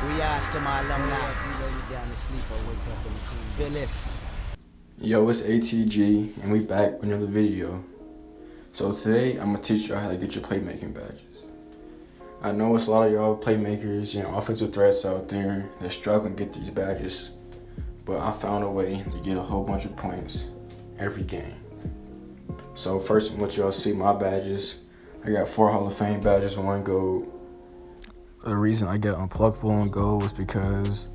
Riage to my alumni. See lady down to sleep or wake up in the key. Feel this. Yo, it's ATG, and we back with another video. So today, I'm gonna teach y'all how to get your playmaking badges. I know it's a lot of y'all playmakers and offensive threats out there that struggle to get these badges, but I found a way to get a whole bunch of points every game. So first, I want y'all to see my badges. I got 4 Hall of Fame badges and 1 gold. The reason I got unpluckable and gold was because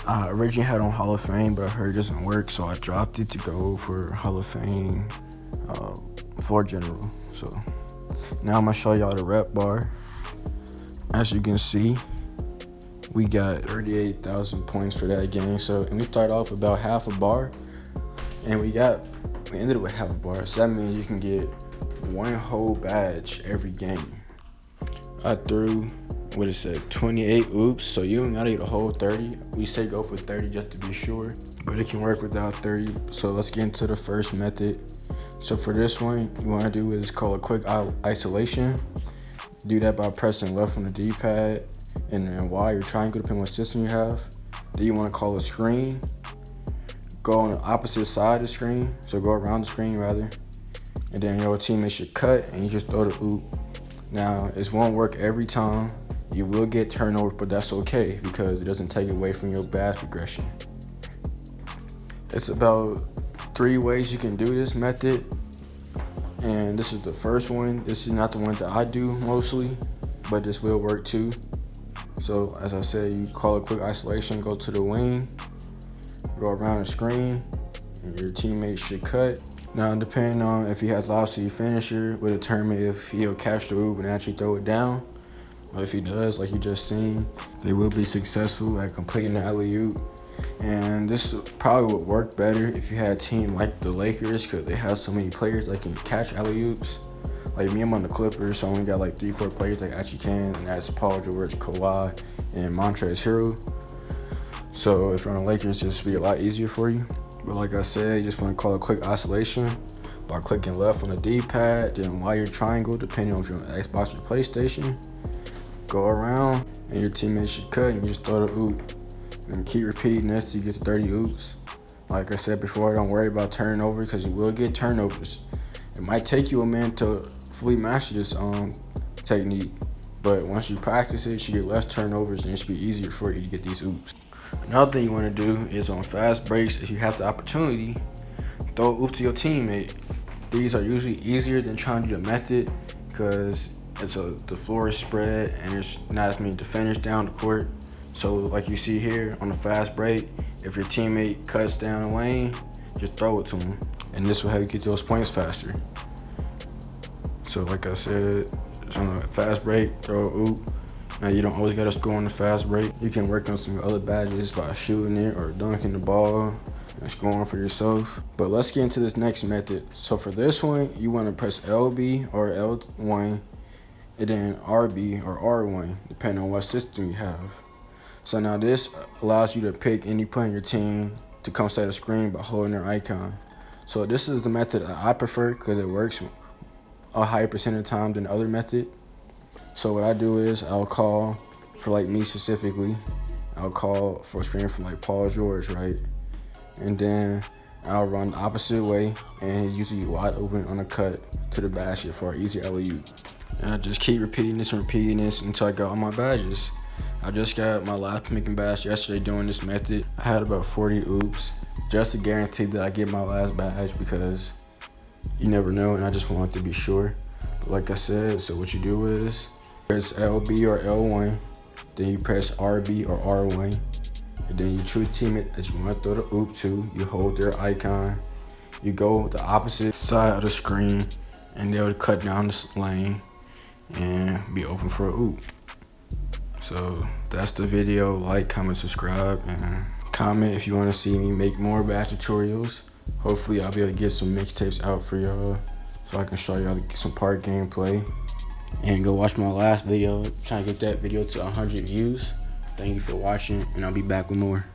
I originally had on Hall of Fame, but I heard it doesn't work, so I dropped it to go for Hall of Fame floor general. So now I'm gonna show y'all the rep bar. As you can see, we got 38,000 points for that game. So, and we started off about half a bar, and we ended with half a bar. So that means you can get 1 whole badge every game. I threw, 28 oops, so you don't gotta get a whole 30. We say go for 30 just to be sure, but it can work without 30. So let's get into the first method. So for this one, you wanna do is call a quick isolation. Do that by pressing left on the D-pad, and then while you're triangle, depending on what system you have. Then you wanna call a screen. Go on the opposite side of the screen, so go around the screen rather. And then your teammate should cut, and you just throw the oop. Now, it won't work every time. You will get turnover, but that's okay because it doesn't take away from your badge progression. It's about 3 ways you can do this method, and this is the first one. This is not the one that I do mostly, but this will work too. So as I said, you call a quick isolation, go to the wing, go around the screen, and your teammate should cut. Now, depending on if he has lobster finisher, will determine if he'll catch the oop and actually throw it down. But if he does, like you just seen, they will be successful at completing the alley-oop. And this probably would work better if you had a team like the Lakers, because they have so many players that can catch alley-oops. Like me, I'm on the Clippers, so I only got like 3-4 players that actually can, and that's Paul George, Kawhi, and Montrezl Harrell. So if you're on the Lakers, just be a lot easier for you. But like I said, you just want to call a quick isolation by clicking left on the D-pad. Then while you're triangle, depending on if you're on Xbox or PlayStation, go around and your teammates should cut, and you just throw the oop. And keep repeating this till you get to 30 oops. Like I said before, don't worry about turnover because you will get turnovers. It might take you a minute to fully master this technique, but once you practice it, you should get less turnovers and it should be easier for you to get these oops. Another thing you want to do is on fast breaks, if you have the opportunity, throw an oop to your teammate. These are usually easier than trying to do the method because the floor is spread and there's not as many defenders down the court. So like you see here on the fast break, if your teammate cuts down the lane, just throw it to him. And this will help you get those points faster. So like I said, on a fast break, throw a oop. Now you don't always gotta score on the fast break. You can work on some other badges by shooting it or dunking the ball and scoring for yourself. But let's get into this next method. So for this one, you wanna press LB or L1 and then RB or R1, depending on what system you have. So now this allows you to pick any player on your team to come set a screen by holding their icon. So this is the method I prefer because it works a higher percent of the time than the other method. So what I do is I'll call, for like me specifically, I'll call for a screen from like Paul George, right? And then I'll run the opposite way, and he's usually wide open on a cut to the basket for an easy alley-oop. And I just keep repeating this until I got all my badges. I just got my last playmaking badge yesterday doing this method. I had about 40 oops just to guarantee that I get my last badge because you never know, and I just wanted to be sure. But like I said, so what you do is press LB or L1, then you press RB or R1, and then you choose a teammate that you want to throw the oop to. You hold their icon, you go the opposite side of the screen, and they'll cut down the lane and be open for a oop. So that's the video. Like, comment, subscribe, and comment if you want to see me make more badge tutorials. Hopefully I'll be able to get some mixtapes out for y'all so I can show y'all some part gameplay. And go watch my last video, trying to get that video to 100 views. Thank you for watching, and I'll be back with more.